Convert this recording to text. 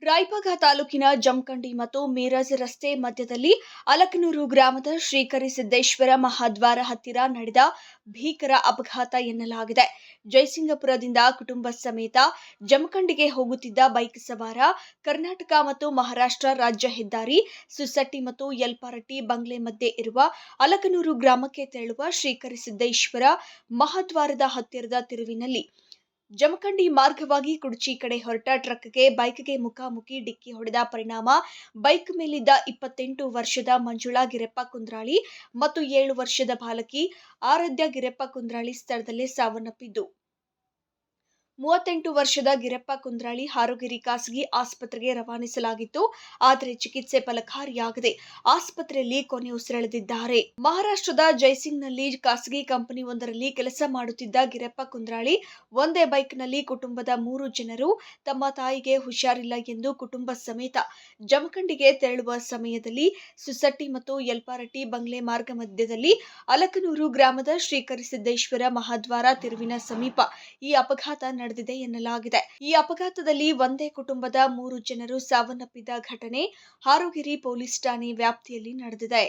ರಾಯಬಾಗ ತಾಲೂಕಿನ ಜಮಖಂಡಿ ಮತ್ತು ಮೀರಜ್ ರಸ್ತೆ ಮಧ್ಯದಲ್ಲಿ ಅಲಕನೂರು ಗ್ರಾಮದ ಶ್ರೀ ಕರಿಸಿದ್ದೇಶ್ವರ ಮಹಾದ್ವಾರ ಹತ್ತಿರ ನಡೆದ ಭೀಕರ ಅಪಘಾತ ಎನ್ನಲಾಗಿದೆ. ಜಯಸಿಂಗಪುರದಿಂದ ಕುಟುಂಬ ಸಮೇತ ಜಮಖಂಡಿಗೆ ಹೋಗುತ್ತಿದ್ದ ಬೈಕ್ ಸವಾರ ಕರ್ನಾಟಕ ಮತ್ತು ಮಹಾರಾಷ್ಟ್ರ ರಾಜ್ಯ ಹೆದ್ದಾರಿ ಸುಸಟ್ಟಿ ಮತ್ತು ಯಲ್ಪಾರಟ್ಟಿ ಬಂಗ್ಲೆ ಮಧ್ಯೆ ಇರುವ ಅಲಕನೂರು ಗ್ರಾಮಕ್ಕೆ ತೆರಳುವ ಶ್ರೀ ಕರಿಸಿದ್ದೇಶ್ವರ ಮಹಾದ್ವಾರದ ಹತ್ತಿರದ ತಿರುವಿನಲ್ಲಿ ಜಮಖಂಡಿ ಮಾರ್ಗವಾಗಿ ಕುಡ್ಚಿ ಕಡೆ ಹೊರಟ ಟ್ರಕ್ಗೆ ಬೈಕ್ಗೆ ಮುಖಾಮುಖಿ ಡಿಕ್ಕಿ ಹೊಡೆದ ಪರಿಣಾಮ ಬೈಕ್ ಮೇಲಿದ್ದ 28 ವರ್ಷದ ಮಂಜುಳಾ ಗಿರೆಪ್ಪ ಕುಂದ್ರಾಳಿ ಮತ್ತು 7 ವರ್ಷದ ಬಾಲಕಿ ಆರಾಧ್ಯ ಗಿರೆಪ್ಪ ಕುಂದ್ರಾಳಿ ಸ್ಥಳದಲ್ಲೇ ಸಾವನ್ನಪ್ಪಿದ್ದು, 38 ವರ್ಷದ ಗಿರೆಪ್ಪ ಕುಂದ್ರಾಳಿ ಹಾರೋಗಿರಿ ಖಾಸಗಿ ಆಸ್ಪತ್ರೆಗೆ ರವಾನಿಸಲಾಗಿತ್ತು. ಆದರೆ ಚಿಕಿತ್ಸೆ ಫಲಕಾರಿಯಾಗದೆ ಆಸ್ಪತ್ರೆಯಲ್ಲಿ ಕೊನೆಯುಸಿರೆಳೆದಿದ್ದಾರೆ. ಮಹಾರಾಷ್ಟ್ರದ ಜೈಸಿಂಗ್ನಲ್ಲಿ ಖಾಸಗಿ ಕಂಪನಿಯೊಂದರಲ್ಲಿ ಕೆಲಸ ಮಾಡುತ್ತಿದ್ದ ಗಿರೆಪ್ಪ ಕುಂದ್ರಾಳಿ ಒಂದೇ ಬೈಕ್ನಲ್ಲಿ ಕುಟುಂಬದ 3 ಜನರು ತಮ್ಮ ತಾಯಿಗೆ ಹುಷಾರಿಲ್ಲ ಎಂದು ಕುಟುಂಬ ಸಮೇತ ಜಮಖಂಡಿಗೆ ತೆರಳುವ ಸಮಯದಲ್ಲಿ ಸುಸಟ್ಟಿ ಮತ್ತು ಯಲ್ಪಾರಟ್ಟಿ ಬಂಗ್ಲೆ ಮಾರ್ಗ ಮಧ್ಯದಲ್ಲಿ ಅಲಕನೂರು ಗ್ರಾಮದ ಶ್ರೀ ಕರಿಸಿದ್ದೇಶ್ವರ ಮಹಾದ್ವಾರ ತಿರುವಿನ ಸಮೀಪ ಈ ಅಪಘಾತ ನಡೆದಿದೆ ಎನ್ನಲಾಗಿದೆ. ಈ ಅಪಘಾತದಲ್ಲಿ ಒಂದೇ ಕುಟುಂಬದ 3 ಜನರು ಸಾವನ್ನಪ್ಪಿದ ಘಟನೆ ಹಾರೋಗಿರಿ ಪೊಲೀಸ್ ಠಾಣೆ ವ್ಯಾಪ್ತಿಯಲ್ಲಿ ನಡೆದಿದೆ.